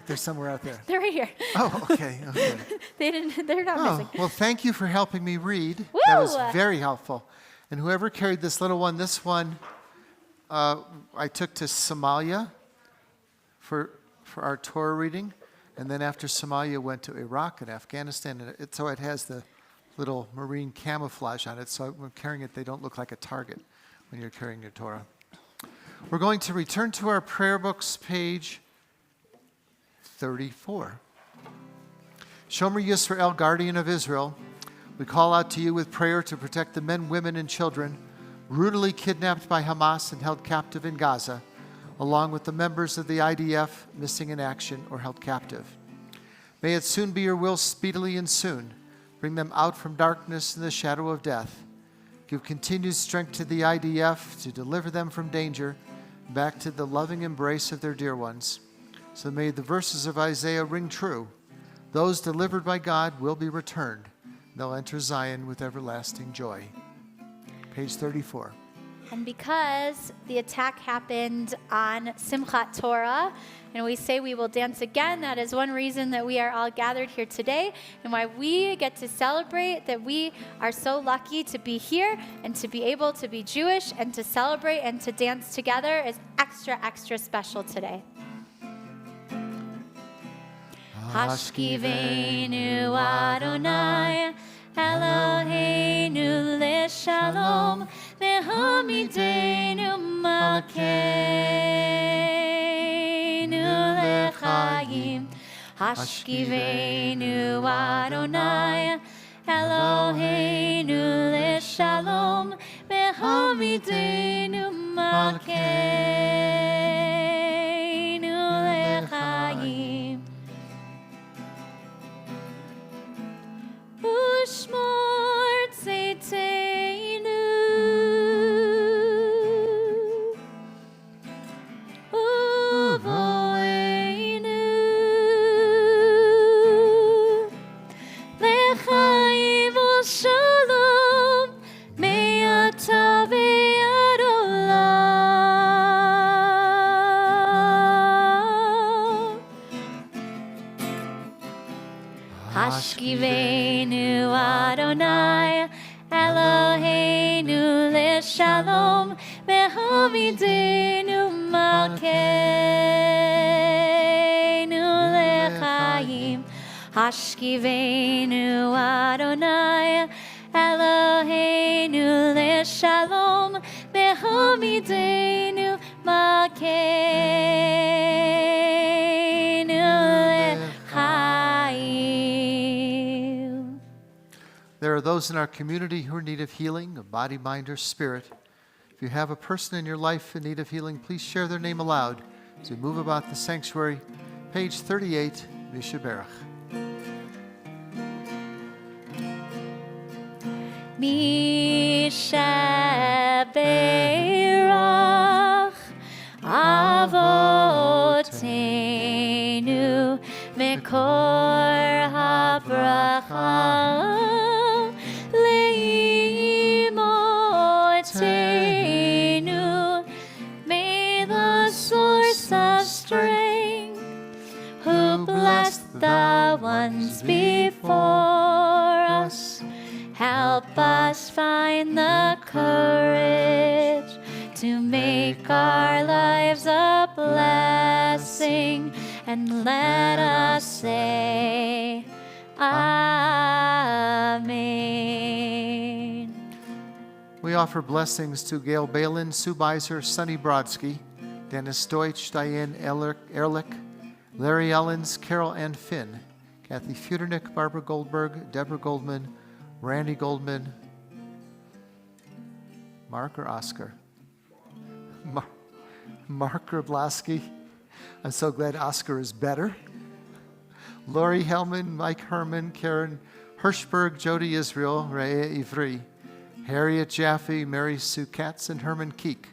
They're somewhere out there. They're right here. Oh, okay. Okay. They're not Oh, missing. well, thank you for helping me read. That was Woo! very helpful. And whoever carried this little one, this one I took to Somalia for our Torah reading. And then after Somalia, went to Iraq and Afghanistan. And so it has the little marine camouflage on it. So when carrying it, they don't look like a target when you're carrying your Torah. We're going to return to our prayer books, page 34. Shomer Yisrael, guardian of Israel, we call out to you with prayer to protect the men, women, and children brutally kidnapped by Hamas and held captive in Gaza, along with the members of the IDF missing in action or held captive. May it soon be your will, speedily and soon, bring them out from darkness and the shadow of death. Give continued strength to the IDF to deliver them from danger back to the loving embrace of their dear ones. So may the verses of Isaiah ring true. Those delivered by God will be returned. They'll enter Zion with everlasting joy. Page 34. And because the attack happened on Simchat Torah, and we say we will dance again, that is one reason that we are all gathered here today, and why we get to celebrate that we are so lucky to be here and to be able to be Jewish and to celebrate and to dance together is extra, extra special today. Hashkivenu Adonai Eloheinu leShalom Lehamidenu Malkeinu leChaim Hashkivenu Adonai Eloheinu leShalom Lehamidenu Malkeinu leChaim Ushmor tzeiteinu Uvoeinu Hashkivenu Adonai, Eloheinu leshalom, Vehamidenu malkeinu lechaim. Hashkivenu Adonai, Eloheinu leshalom, Vehamidenu malkeinu lechaim. There are those in our community who are in need of healing, of body, mind, or spirit. If you have a person in your life in need of healing, please share their name aloud as we move about the sanctuary. Page 38, Mishaberach. Mishaberach Avotenu Mekor HaBracha Leimotenu. May the source of strength, who blessed the ones before us, help us find the courage to make our lives a blessing, and let us say, Amen. We offer blessings to Gail Balin, Sue Beiser, Sonny Brodsky, Dennis Deutsch, Diane Ehrlich, Larry Ellens, Carol Ann Finn, Kathy Futernick, Barbara Goldberg, Deborah Goldman, Randy Goldman, Mark or Oscar? Mark Grablaski. I'm so glad Oscar is better. Lori Hellman, Mike Herman, Karen Hirschberg, Jody Israel, Rhea Ivri, Harriet Jaffe, Mary Sue Katz, and Herman Keek.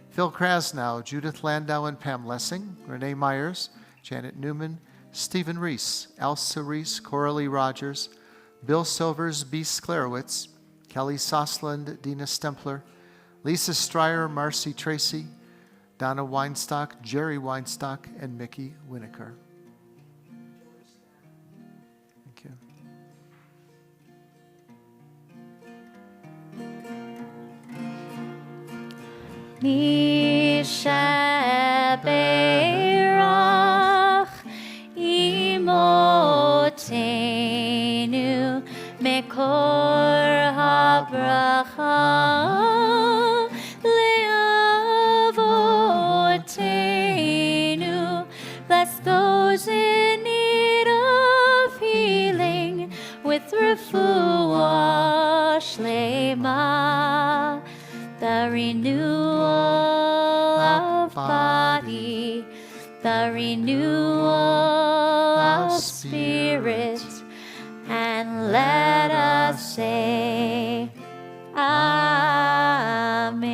Phil Krasnow, Judith Landau and Pam Lessing, Renee Myers, Janet Newman, Stephen Reese, Elsa Reese, Coralie Rogers, Bill Silvers, B. Sklarowitz, Kelly Sosland, Dina Stempler, Lisa Stryer, Marcy Tracy, Donna Weinstock, Jerry Weinstock, and Mickey Winokur. Thank you. Mishaberach Imotenu Mekor HaBracha Leavotenu. Bless those in need of healing with refuah shlema, the renewal of body, the renewal of spirit, and let us say, Amen.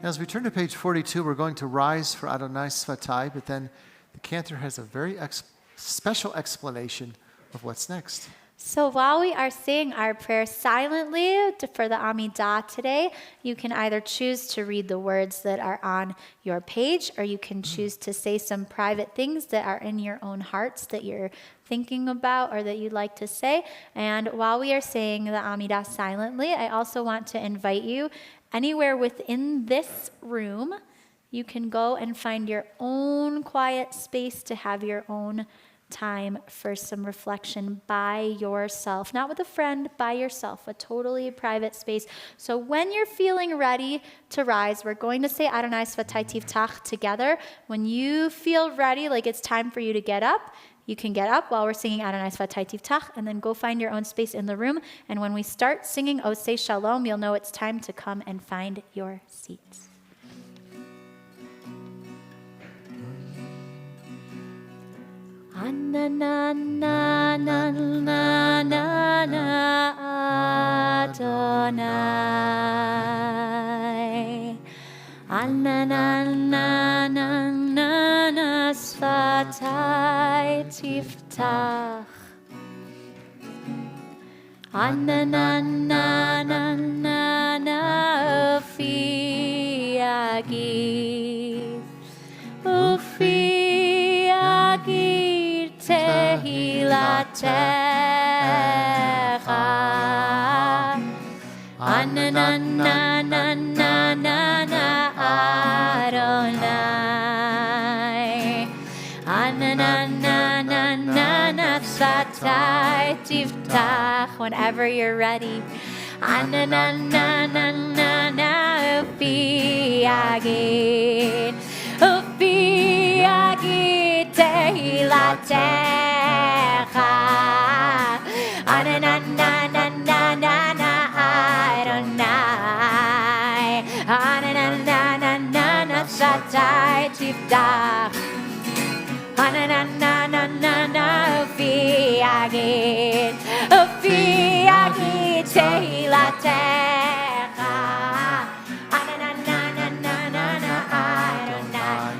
As we turn to page 42, we're going to rise for Adonai Svatai, but then the cantor has a very special explanation of what's next. So while we are saying our prayer silently for the Amidah today, you can either choose to read the words that are on your page, or you can choose to say some private things that are in your own hearts that you're thinking about or that you'd like to say. And while we are saying the Amidah silently, I also want to invite you anywhere within this room, you can go and find your own quiet space to have your own time for some reflection by yourself, not with a friend, by yourself, a totally private space. So when you're feeling ready to rise, we're going to say Adonai Svatai Tiftach together. When you feel ready, like it's time for you to get up, you can get up while we're singing Adonai Svatai Tiftach, and then go find your own space in the room. And when we start singing Oseh Shalom, you'll know it's time to come and find your seats. Na na na na na na Adonai. Na na na na na Svatai Tiftach. Na na na na na Ufi Agif. Ufi Agif. tehilatecha. Anananananana Adonai. Anananananana Shatai Tiftach. Whenever you're ready. Anananananana Ufi Agid. Ufi Agid tehilatecha. Anananananana Adonai. Anananananana Shatai Tiftach. Anananananana Ufi Agid. Ufi Agid tehilatecha. Anananananana Adonai.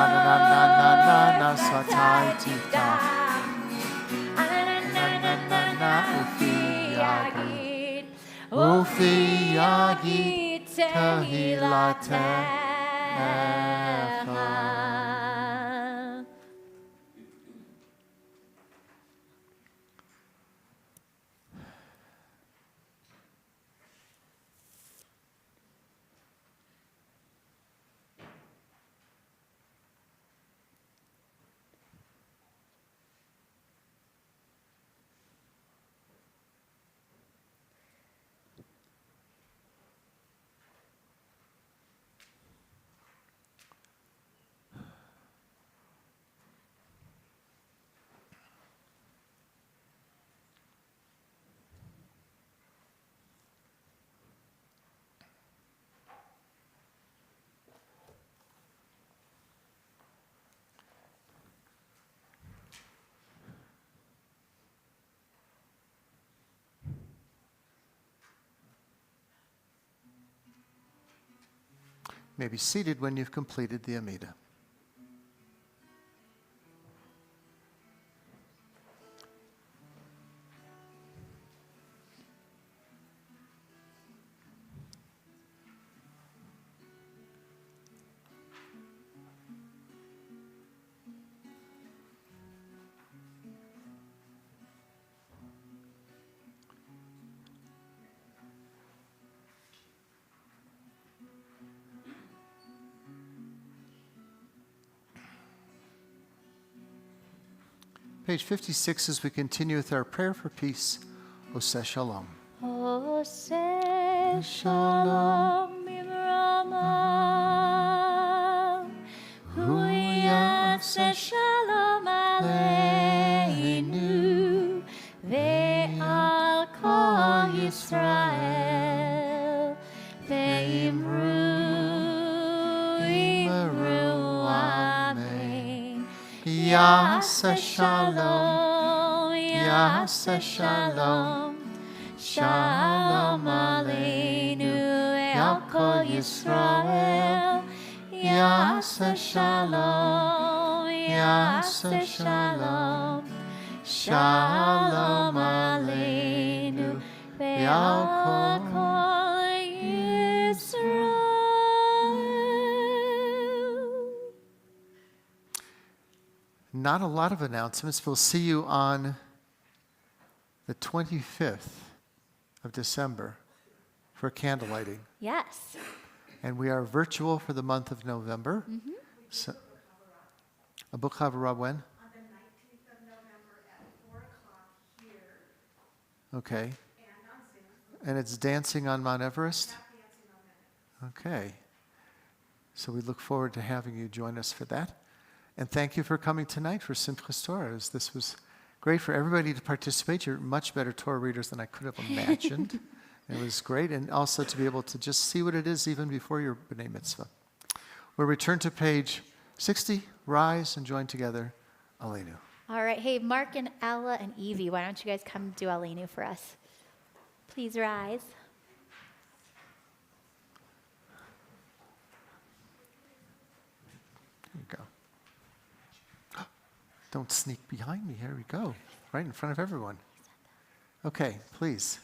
Anananananana Shatai Tiftach. Ufi Agid tehilatecha. You may be seated when you've completed the Amida. Page 56 as we continue with our prayer for peace. Oseh Shalom. Oseh Shalom Bimrama. Hu Yaseh Shalom Aleinu. Ve'al Kol Yisrael. Ve'imru Amen. Yaseh Shalom, Yaseh Shalom, Shalom Aleinu, El Kol Yisrael. Yaseh Shalom, Yaseh Shalom, Shalom Aleinu, El Kol Yisrael. Not a lot of announcements. We'll see you on the 25th of December for candle lighting. Yes. And we are virtual for the month of November. Mm-hmm. So, a book Havara when? On the 19th of November at 4 o'clock here. Okay. And on Zoom. And it's Dancing on Mount Everest? Not Dancing on Mount Everest. Okay. So we look forward to having you join us for that. And thank you for coming tonight for Simchas Torah. This was great for everybody to participate. You're much better Torah readers than I could have imagined. It was great. And also to be able to just see what it is even before your B'nai Mitzvah. We'll return to page 60. Rise and join together. Aleinu. All right. Hey, Mark and Ella and Evie, why don't you guys come do Aleinu for us? Please rise. Here you go. Don't sneak behind me. Here we go. Right in front of everyone. Okay, please.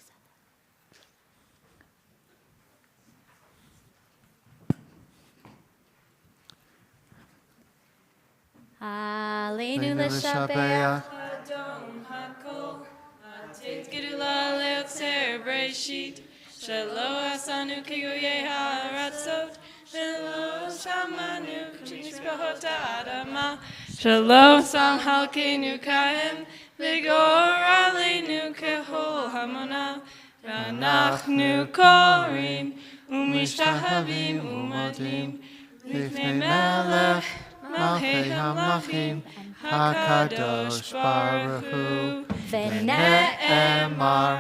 Aleinu l'shabeach. Adon hakol, atet gedula leotzer breshit, shelo asanu kigoye haratzot, shelo shamanu k'mishpachot ha'adama, shelo sam halkeinu kaim, v'gor aleinu kehol hamona, v'anachnu korim, u'mishtahavim u'modim, lifnei melech, Malchei HaMlachim, HaKadosh Baruch Hu, V'ne'emar.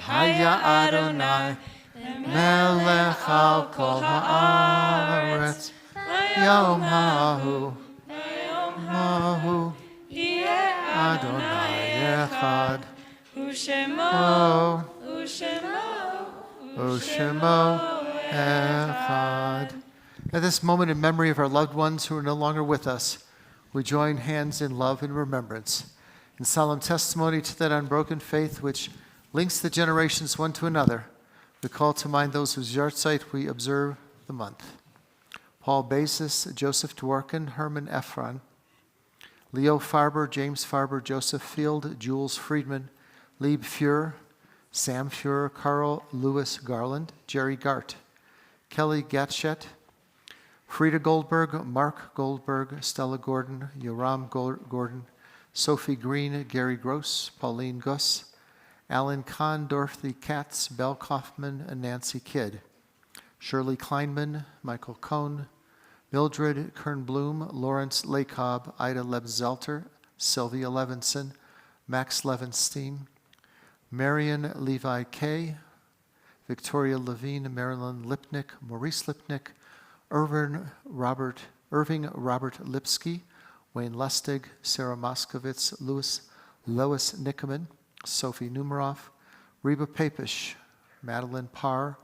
Haya Adonai, Melech al kol haaretz, Yom Hahu, Mahu, Adonai Echad, Ushemo, Ushemo Echad. At this moment in memory of our loved ones who are no longer with us, we join hands in love and remembrance, in solemn testimony to that unbroken faith which links the generations one to another. We call to mind those whose yahrzeit we observe the month. Paul Basis, Joseph Dworkin, Herman Ephron, Leo Farber, James Farber, Joseph Field, Jules Friedman, Lieb Fuhrer, Sam Fuhrer, Carl Lewis Garland, Jerry Gart, Kelly Gatschet, Frida Goldberg, Mark Goldberg, Stella Gordon, Yoram Gordon, Sophie Green, Gary Gross, Pauline Guss, Alan Kahn, Dorothy Katz, Belle Kaufman, and Nancy Kidd, Shirley Kleinman, Michael Cohn, Mildred Kernblum, Lawrence Lacob, Ida Lebzelter, Sylvia Levinson, Max Levenstein, Marion Levi Kay, Victoria Levine, Marilyn Lipnick, Maurice Lipnick, Irving Robert Lipsky, Wayne Lustig, Sarah Moskowitz, Lois Nickerman, Sophie Numeroff, Reba Papish, Madeline Parr,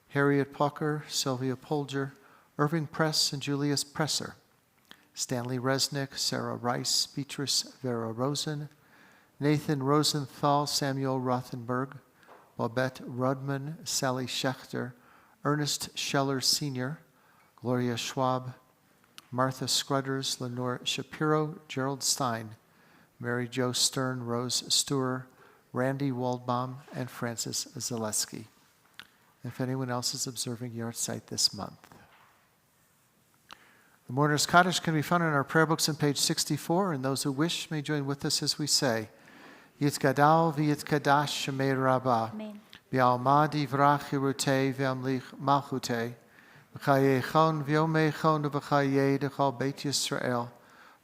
Harriet Pucker, Sylvia Polger, Irving Press and Julius Presser, Stanley Resnick, Sarah Rice, Beatrice Vera Rosen, Nathan Rosenthal, Samuel Rothenberg, Babette Rudman, Sally Schechter, Ernest Scheller Sr., Gloria Schwab, Martha Scrudders, Lenore Shapiro, Gerald Stein, Mary Jo Stern, Rose Stuer, Randy Waldbaum, and Francis Zaleski. If anyone else is observing yahrzeit this month. The Mourner's Kaddish can be found in our prayer books on page 64, and those who wish may join with us as we say, Yitkadal v'yitkadash shemei rabbah, Amen. v'alma divrach hirutei v'amlich malchutei, v'chayechon v'yomechon v'chayei d'chol Beit Yisrael,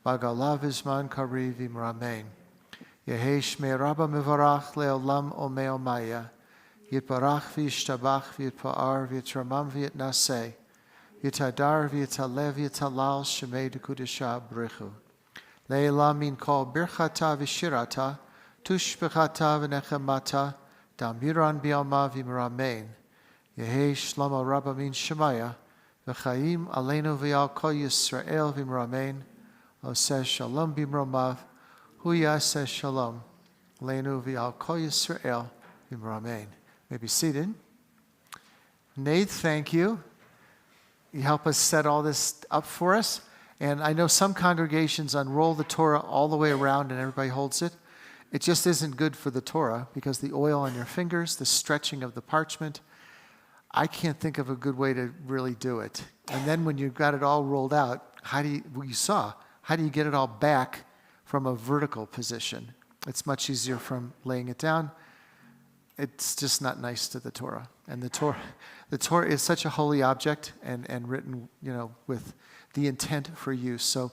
v'agalav v'zman kariv v'imramein. Yehei shmei rabbah mevarach le'olam omei omaya, yitbarach v'yishtabach v'yitpa'ar v'yitramam v'yitnaseh, Yitadar v'yitalev v'yitalal shemei d'kudesha brichu. Le'elam min kol birchata v'shirata, tushbechata v'nechemata, damiran bi'alma v'imramein. Yehei shlomo rabba min shemaya, v'chaim aleinu v'yal kol Yisrael v'imramein. Oseh shalom b'imromav, hu yaseh shalom. Aleinu v'yal kol Yisrael v'imramein. May be seated. Nate, thank you. You help us set all this up for us. And I know some congregations unroll the Torah all the way around and everybody holds it. It just isn't good for the Torah because the oil on your fingers, the stretching of the parchment, I can't think of a good way to really do it. And then when you've got it all rolled out, how do you get it all back from a vertical position? It's much easier from laying it down. It's just not nice to the Torah. And the Torah is such a holy object and written, with the intent for use. So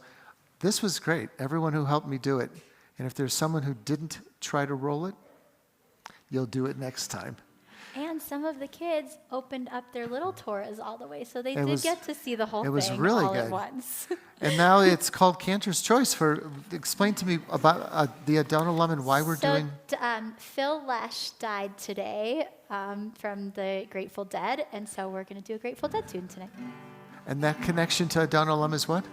this was great. Everyone who helped me do it. And if there's someone who didn't try to roll it, you'll do it next time. And some of the kids opened up their little Torahs all the way, so they It was- get to see the whole it was thing really all good. at once. And now it's called Cantor's Choice. Explain to me about the Adon Olam and why we're doing. Phil Lesh died today from the Grateful Dead, and so we're going to do a Grateful Dead tune tonight. And that connection to Adon Olam is what?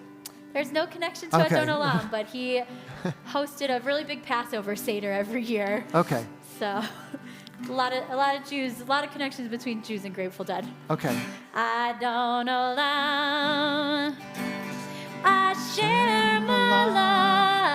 There's no connection to Okay. Adon Olam, but he hosted a really big Passover Seder every year. Okay. So a lot of Jews, a lot of connections between Jews and Grateful Dead. Okay. Adon Olam, Asher Malach.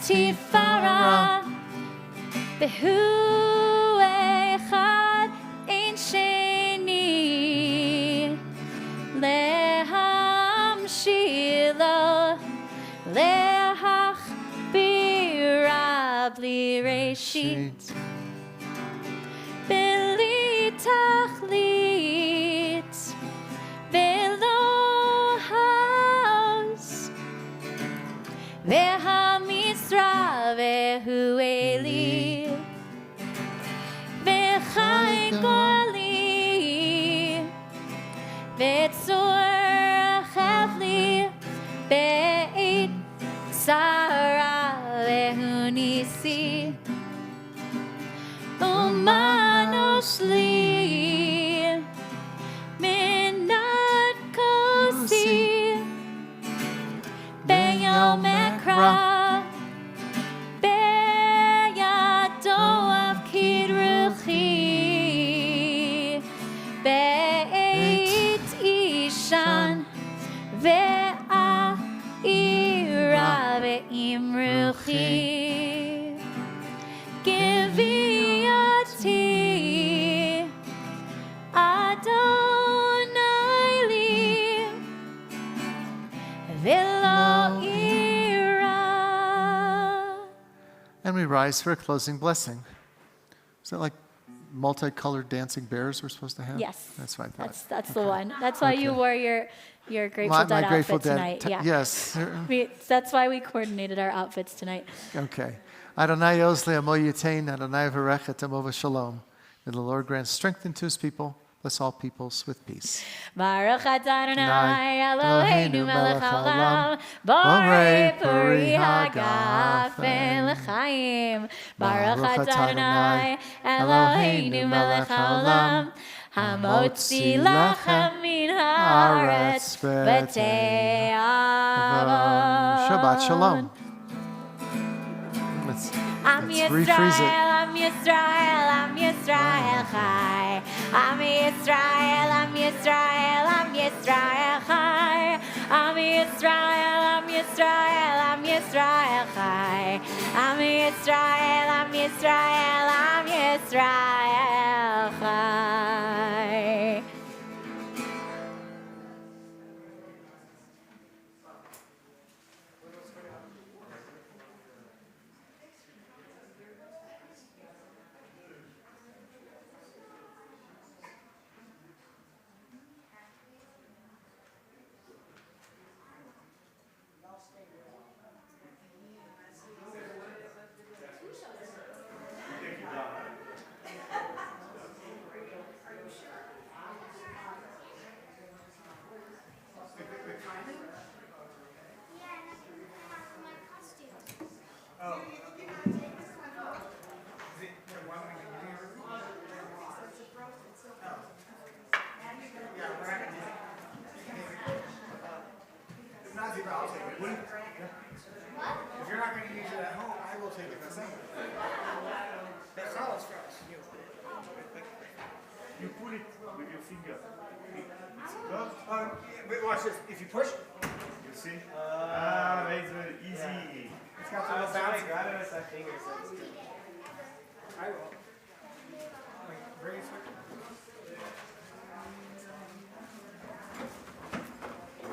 ותפארה, והוא אחד אין שני, להמשילו, להכבירה בלי ראשית, בלי תכלית, ולא הוס, והמשרה והוא אלי, וחי גואלי, וצור חבלי, בעת צרה והוא ניסי, ומנוש לי מנת כוסי ביום אקרא בידו אפקיד רוחי בעת אישן ואירה ועם רוחי גביעתי אדוני לי ולא אירה. And we rise for a closing blessing. Is that like multicolored dancing bears we're supposed to have? Yes. That's what I thought. That's the one. That's why you wore your Grateful Dead Grateful outfit Dead. tonight. Yeah. Yes. That's why we coordinated our outfits tonight. Okay. Adonai Ozle Amo Yitain, Adonai Varechet Amo Shalom. May the Lord grant strength to his people. Bless all peoples with peace. Baruch Adonai Eloheinu melech haolam, Borei borei puri hagafen l'chaim. Baruch Adonai Eloheinu melech haolam, hamotzi lachem min haaretz b'tei avon. Shabbat Shalom. Am Let's rephrase it. Yisrael, Am Yisrael, Am Yisrael Chai. Am Yisrael, Am Yisrael, Am Yisrael Chai. Am Yisrael, Am Yisrael, Am Yisrael Chai. Am Yisrael, Am Yisrael, Am Yisrael Chai. If you're not going to use it at home, I will take it for something. That's all it's for us. You pull it with your finger. Wait, watch this. If you push, You see? Very good. Easy. it's got the little bounce. grab it with my fingers. I will. Bring it.